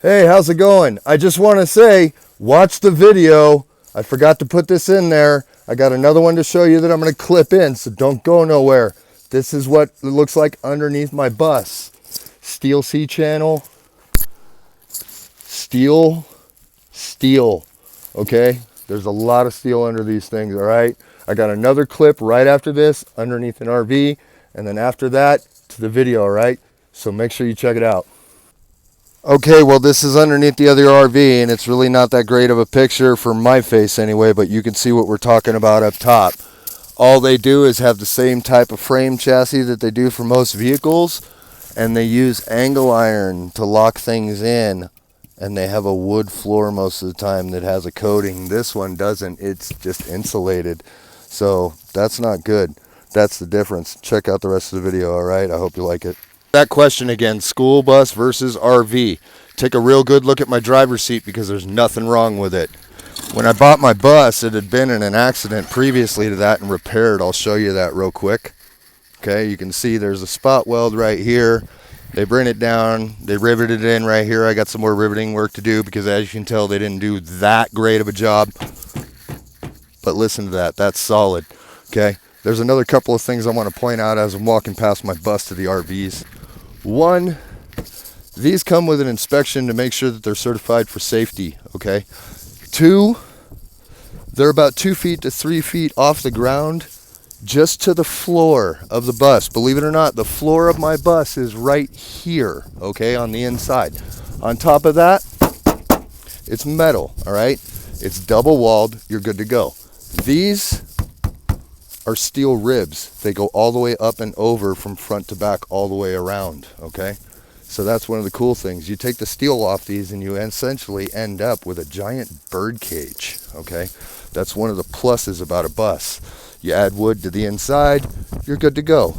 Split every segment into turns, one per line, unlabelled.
Hey, how's it going? I just want to say, watch the video. I forgot to put this in there. I got another one to show you that I'm going to clip in, so don't go nowhere. This is what it looks like underneath my bus. Steel C channel. Steel. Okay? There's a lot of steel under these things, all right? I got another clip right after this underneath an RV, and then after that to the video, all right? So make sure you check it out. Okay, well, this is underneath the other RV, and it's really not that great of a picture for my face anyway, but you can see what we're talking about up top. All they do is have the same type of frame chassis that they do for most vehicles, and they use angle iron to lock things in, and they have a wood floor most of the time that has a coating. This one doesn't. It's just insulated, so that's not good. That's the difference. Check out the rest of the video, all right? I hope you like it. That question again, school bus versus RV. Take a real good look at my driver's seat because there's nothing wrong with it. When I bought my bus, it had been in an accident previously to that and repaired. I'll show you that real quick. Okay, you can see there's a spot weld right here. They bring it down, they riveted it in right here. I got some more riveting work to do because as you can tell, they didn't do that great of a job. But listen to that, that's solid. Okay, there's another couple of things I want to point out as I'm walking past my bus to the RVs. One, these come with an inspection to make sure that they're certified for safety, okay? Two, they're about 2 feet to 3 feet off the ground, just to the floor of the bus. Believe it or not, the floor of my bus is right here, okay, on the inside. On top of that, it's metal, all right? It's double walled, you're good to go. These are steel ribs. They go all the way up and over from front to back all the way around, okay? So that's one of the cool things. You take the steel off these and you essentially end up with a giant bird cage, okay? That's one of the pluses about a bus. You add wood to the inside, you're good to go.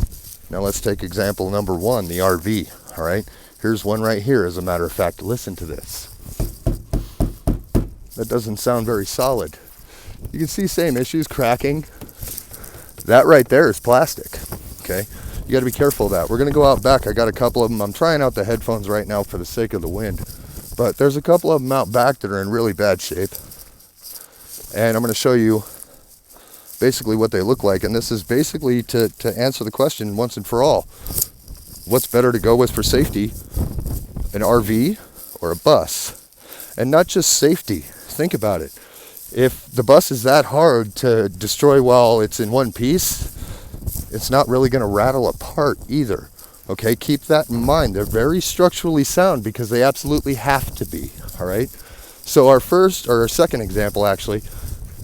Now let's take example number one, the RV, all right? Here's one right here, as a matter of fact. Listen to this. That doesn't sound very solid. You can see same issues, cracking. That right there is plastic, okay? You got to be careful of that. We're going to go out back. I got a couple of them. I'm trying out the headphones right now for the sake of the wind. But there's a couple of them out back that are in really bad shape. And I'm going to show you basically what they look like. And this is basically to answer the question once and for all. What's better to go with for safety, an RV or a bus? And not just safety. Think about it. If the bus is that hard to destroy while it's in one piece, it's not really going to rattle apart either. Okay, keep that in mind. They're very structurally sound because they absolutely have to be. All right. So our second example actually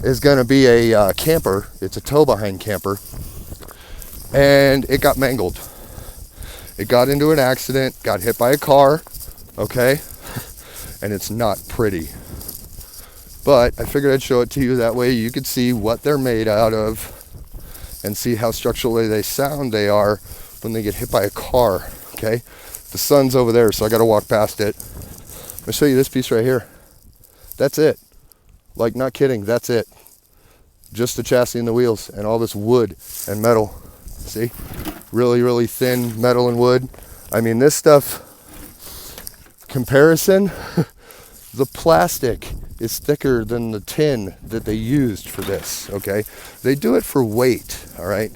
is going to be a camper. It's a tow behind camper, and it got mangled. It got into an accident, got hit by a car. Okay, and it's not pretty. But I figured I'd show it to you, that way you could see what they're made out of and see how structurally they are when they get hit by a car, okay? The sun's over there, so I gotta walk past it. I'll show you this piece right here. That's it. Like, not kidding, that's it. Just the chassis and the wheels and all this wood and metal. See? Really, really thin metal and wood. I mean, this stuff, comparison, the plastic is thicker than the tin that they used for this, okay? They do it for weight, all right?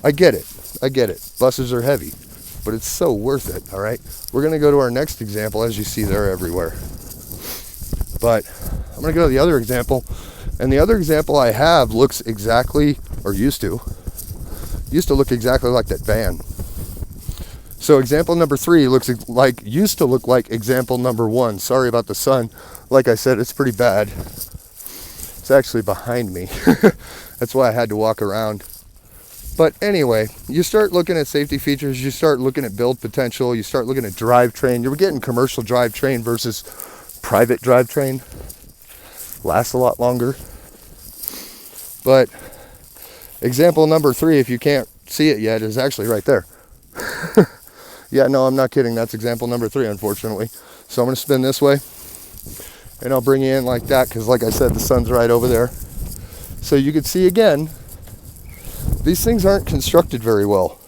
I get it. Buses are heavy, but it's so worth it, all right? We're going to go to our next example. As you see, they're everywhere. But I'm going to go to the other example, and the other example I have looks exactly, or used to look exactly like that van. So example number 3 used to look like example number 1. Sorry about the sun. Like I said, it's pretty bad. It's actually behind me. That's why I had to walk around. But anyway, you start looking at safety features, you start looking at build potential, you start looking at drivetrain. You're getting commercial drivetrain versus private drivetrain. Lasts a lot longer. But example number 3, if you can't see it yet, is actually right there. Yeah, no, I'm not kidding. That's example number 3, unfortunately. So I'm going to spin this way, and I'll bring you in like that because, like I said, the sun's right over there. So you can see again, these things aren't constructed very well.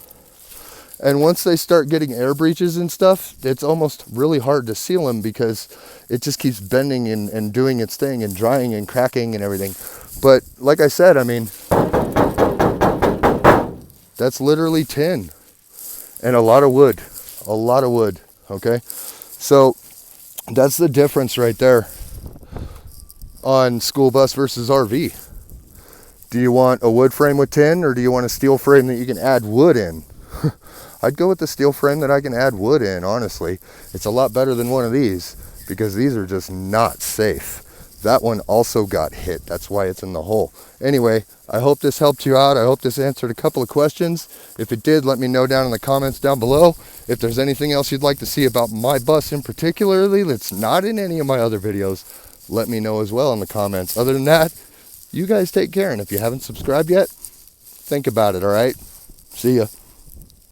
And once they start getting air breaches and stuff, it's almost really hard to seal them because it just keeps bending and doing its thing and drying and cracking and everything. But like I said, I mean, that's literally tin and a lot of wood, okay? So that's the difference right there on school bus versus RV. Do you want a wood frame with tin, or do you want a steel frame that you can add wood in? I'd go with the steel frame that I can add wood in, honestly. It's a lot better than one of these because these are just not safe. That one also got hit. That's why it's in the hole. Anyway, I hope this helped you out. I hope this answered a couple of questions. If it did, let me know down in the comments down below. If there's anything else you'd like to see about my bus in particularly that's not in any of my other videos, let me know as well in the comments. Other than that, you guys take care. And if you haven't subscribed yet, think about it, all right? See ya.